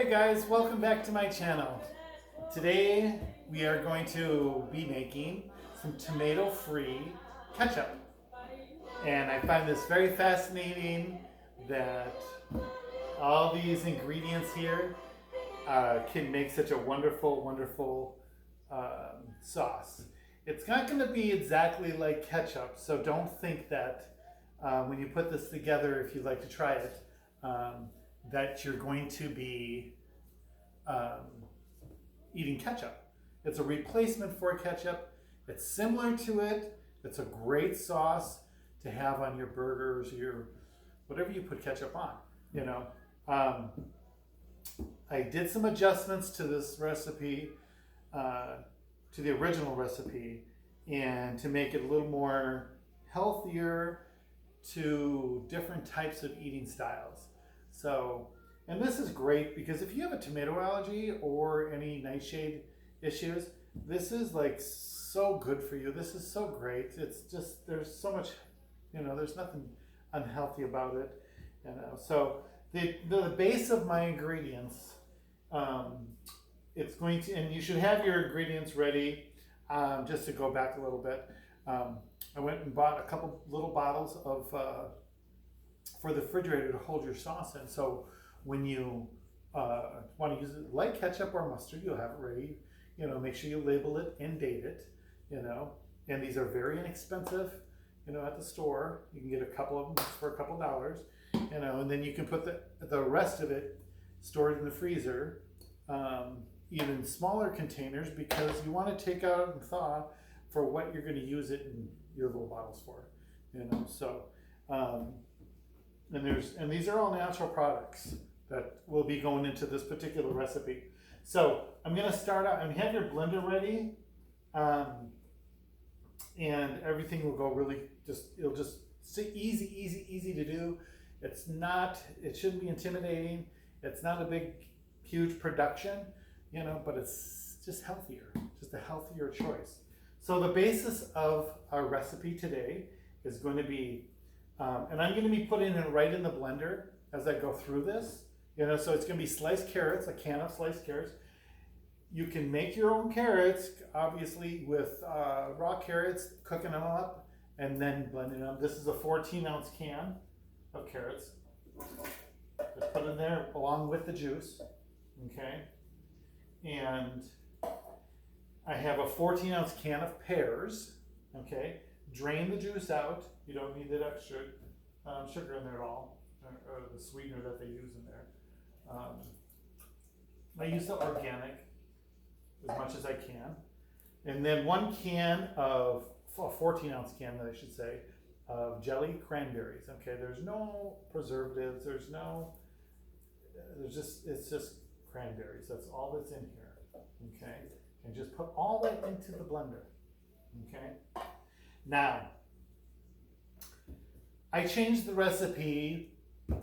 Hey guys, welcome back to my channel. Today we are going to be making some tomato-free ketchup. And I find this very fascinating that all these ingredients here can make such a wonderful sauce. It's not going to be exactly like ketchup, so don't think that when you put this together, if you'd like to try it, that you're going to be eating ketchup. It's a replacement for ketchup. It's similar to it. It's a great sauce to have on your burgers, your whatever you put ketchup on. You know, I did some adjustments to this recipe, to the original recipe, and to make it a little more healthier to different types of eating styles. So, and this is great because if you have a tomato allergy or any nightshade issues, this is like so good for you. This is so great. It's just, there's so much, there's nothing unhealthy about it. So the base of my ingredients, it's going to, and you should have your ingredients ready. Just to go back a little bit, I went and bought a couple little bottles of for the refrigerator to hold your sauce in. So when you want to use it like ketchup or mustard, you'll have it ready. Make sure you label it and date it. And these are very inexpensive. At the store, you can get a couple of them for a couple dollars. And then you can put the rest of it stored in the freezer, even smaller containers, because you want to take out and thaw for what you're going to use it in your little bottles for. So. And these are all natural products that will be going into this particular recipe. So I'm going to start out and have your blender ready, and everything will go really it'll just easy to do. It shouldn't be intimidating. It's not a big, huge production, but it's just healthier, just a healthier choice. So the basis of our recipe today is going to be and I'm going to be putting it right in the blender as I go through this. So it's going to be sliced carrots, a can of sliced carrots. You can make your own carrots, obviously, with raw carrots, cooking them up, and then blending them. This is a 14-ounce can of carrots. Just put in there along with the juice, okay? And I have a 14-ounce can of pears, okay? Drain the juice out. You don't need that extra sugar in there at all, or the sweetener that they use in there. I use the organic as much as I can. And then one can of, a 14-ounce can, I should say, of jellied cranberries. Okay, there's no preservatives, it's just cranberries. That's all that's in here. Okay, and just put all that into the blender. Okay. Now, I changed the recipe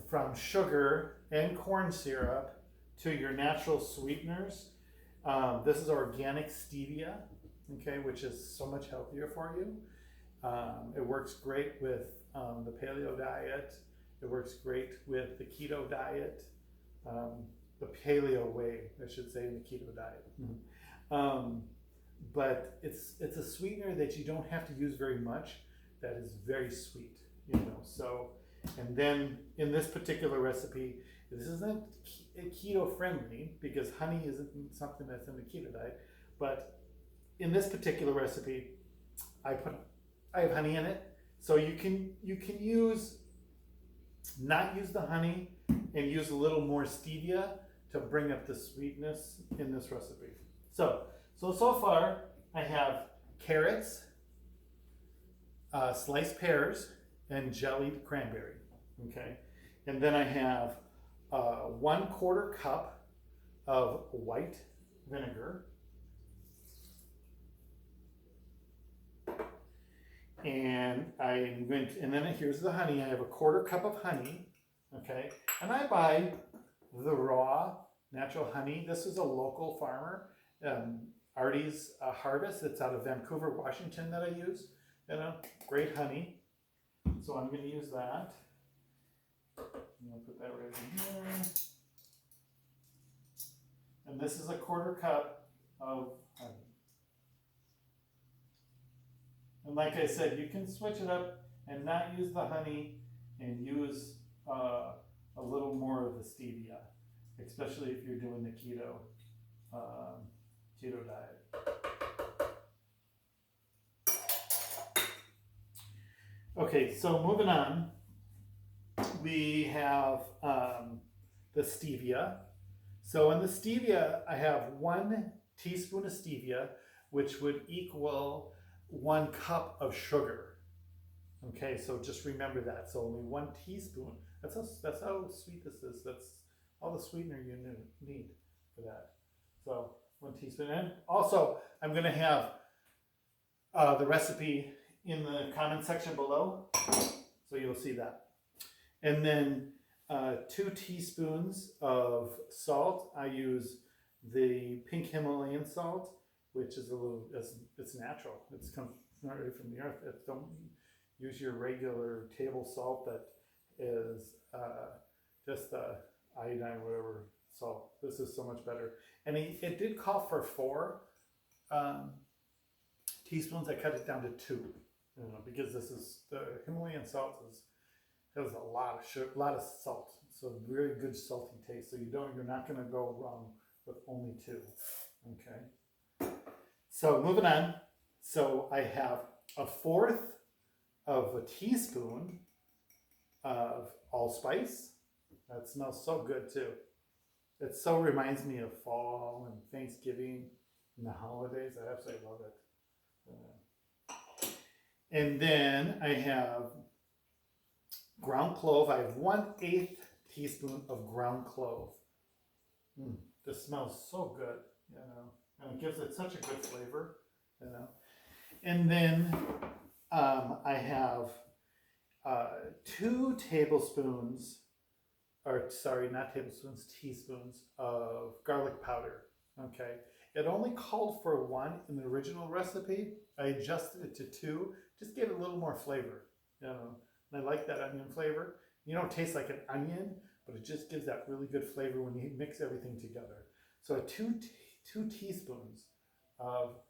from sugar and corn syrup to your natural sweeteners. This is organic stevia, okay, which is so much healthier for you. It works great with the paleo diet. It works great with the keto diet, the paleo way, I should say, in the keto diet. But it's a sweetener that you don't have to use very much. That is very sweet, So, and then in this particular recipe, this isn't keto friendly because honey isn't something that's in the keto diet. But in this particular recipe, I have honey in it, so you can not use the honey and use a little more stevia to bring up the sweetness in this recipe. So far, I have carrots, sliced pears, and jellied cranberry, okay? And then I have 1/4 cup of white vinegar, and then here's the honey. I have 1/4 cup of honey, okay? And I buy the raw natural honey. This is a local farmer, Artie's Harvest. It's out of Vancouver, Washington that I use. Great honey. So I'm going to use that. I'm going to put that right in here. this is a 1/4 cup of honey. And like I said, you can switch it up and not use the honey and use a little more of the stevia, especially if you're doing the keto diet. Okay, so moving on, we have the stevia. So in the stevia, I have 1 teaspoon of stevia, which would equal 1 cup of sugar. Okay, so just remember that. So only 1 teaspoon. That's how sweet this is. That's all the sweetener you need for that. So 1 teaspoon. And also, I'm going to have the recipe in the comment section below, so you'll see that. And then 2 teaspoons of salt. I use the pink Himalayan salt, which is it's natural. It's not right from the earth. Don't use your regular table salt that is just iodine or whatever salt. This is so much better. And it did call for 4 teaspoons. I cut it down to 2, because this is the Himalayan salt has a lot of sugar, a lot of salt. So very good salty taste. So you're not going to go wrong with only 2. Okay. So moving on. So I have 1/4 of a teaspoon of allspice. That smells so good too. It so reminds me of fall and Thanksgiving and the holidays. I absolutely love it. And then I have ground clove. I have 1/8 teaspoon of ground clove. This smells so good, and it gives it such a good flavor, And then I have 2 tablespoons, or sorry, not tablespoons, teaspoons of garlic powder. Okay, it only called for 1 in the original recipe. I adjusted it to 2, just gave it a little more flavor, And I like that onion flavor. You don't taste like an onion, but it just gives that really good flavor when you mix everything together. So 2 teaspoons of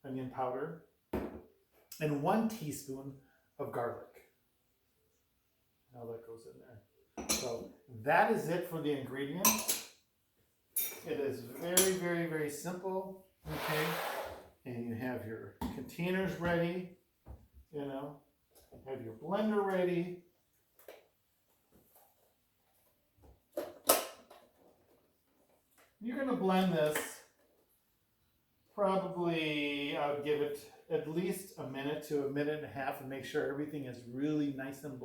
onion powder and 1 teaspoon of garlic. Now that goes in there. So that is it for the ingredients. It is very, very, very simple. Okay, and you have your containers ready. Have your blender ready. You're going to blend this. Probably I would give it at least a minute to a minute and a half and make sure everything is really nice and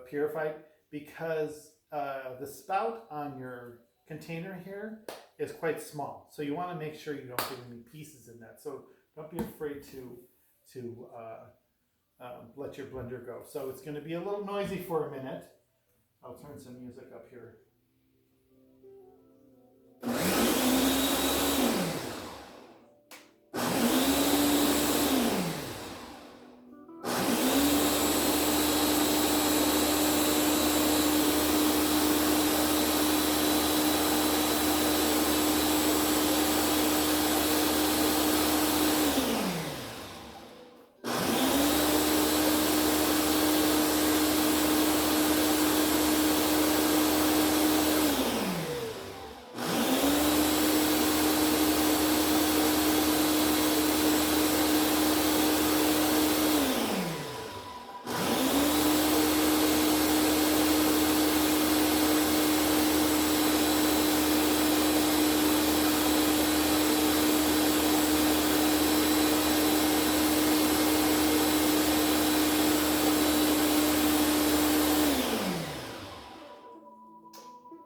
purified, because the spout on your container here is quite small. So you want to make sure you don't get any pieces in that. So don't be afraid to let your blender go. So it's going to be a little noisy for a minute. I'll turn some music up here.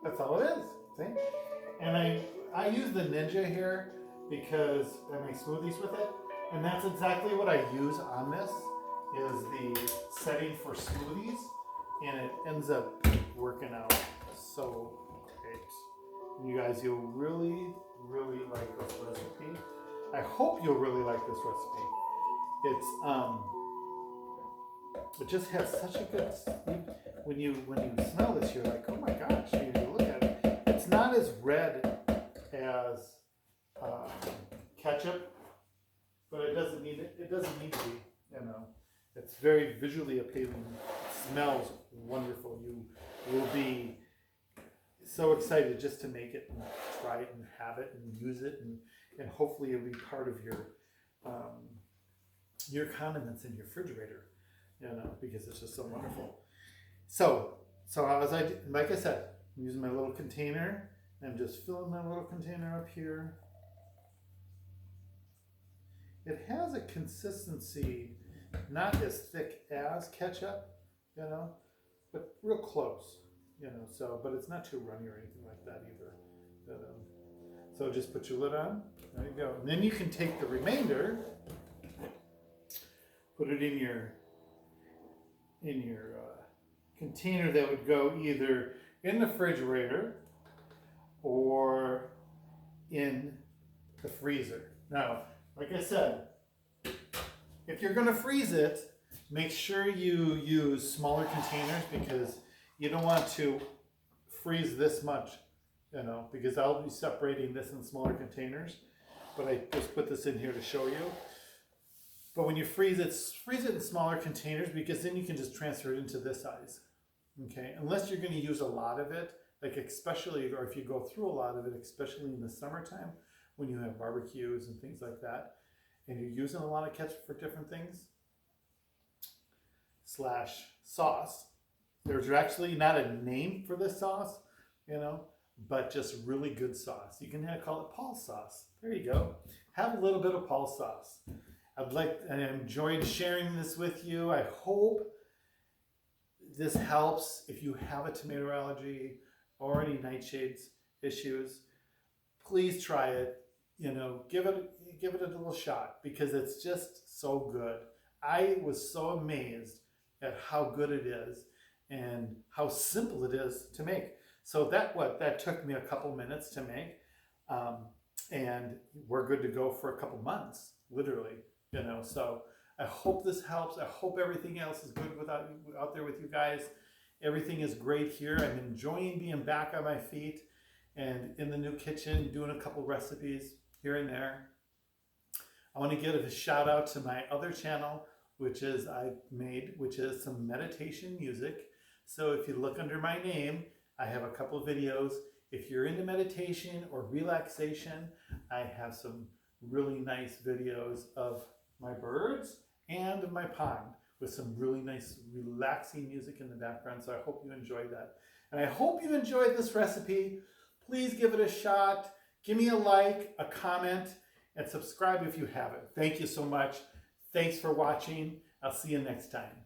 That's all it is. See? And I use the Ninja here because I make smoothies with it. And that's exactly what I use on this, is the setting for smoothies. And it ends up working out so great. You guys, you'll really, really like this recipe. I hope you'll really like this recipe. It just has such a good, when you smell this, you're like, oh my gosh, you look at it. It's not as red as ketchup, but it doesn't need it. It doesn't need to be. You know, it's very visually appealing. It smells wonderful. You will be so excited just to make it and try it and have it and use it, and hopefully it'll be part of your condiments in your refrigerator. You know, because it's just so wonderful. So as like I said, I'm using my little container. I'm just filling my little container up here. It has a consistency not as thick as ketchup, you know, but real close, you know. So, but it's not too runny or anything like that either. But, so just put your lid on. There you go. And then you can take the remainder, put it in your container that would go either in the refrigerator or in the freezer. Now, like I said, if you're going to freeze it, make sure you use smaller containers, because you don't want to freeze this much, you know, because I'll be separating this in smaller containers. But I just put this in here to show you. But when you freeze it in smaller containers, because then you can just transfer it into this size. Okay, unless you're going to use a lot of it, like especially, or if you go through a lot of it, especially in the summertime when you have barbecues and things like that, and you're using a lot of ketchup for different things, / sauce. There's actually not a name for this sauce, you know, but just really good sauce. You can call it Paul's sauce. There you go. Have a little bit of Paul's sauce. I enjoyed sharing this with you. I hope this helps if you have a tomato allergy or any nightshades issues. Please try it. You know, give it a little shot, because it's just so good. I was so amazed at how good it is and how simple it is to make. So that took me a couple minutes to make, and we're good to go for a couple months, literally. You know, so I hope this helps. I hope everything else is good out there with you guys. Everything is great here. I'm enjoying being back on my feet and in the new kitchen, doing a couple recipes here and there. I want to give a shout out to my other channel, which is some meditation music. So if you look under my name, I have a couple of videos. If you're into meditation or relaxation, I have some really nice videos of my birds and of my pond with some really nice relaxing music in the background. So I hope you enjoyed that. And I hope you enjoyed this recipe. Please give it a shot. Give me a like, a comment, and subscribe if you haven't. Thank you so much. Thanks for watching. I'll see you next time.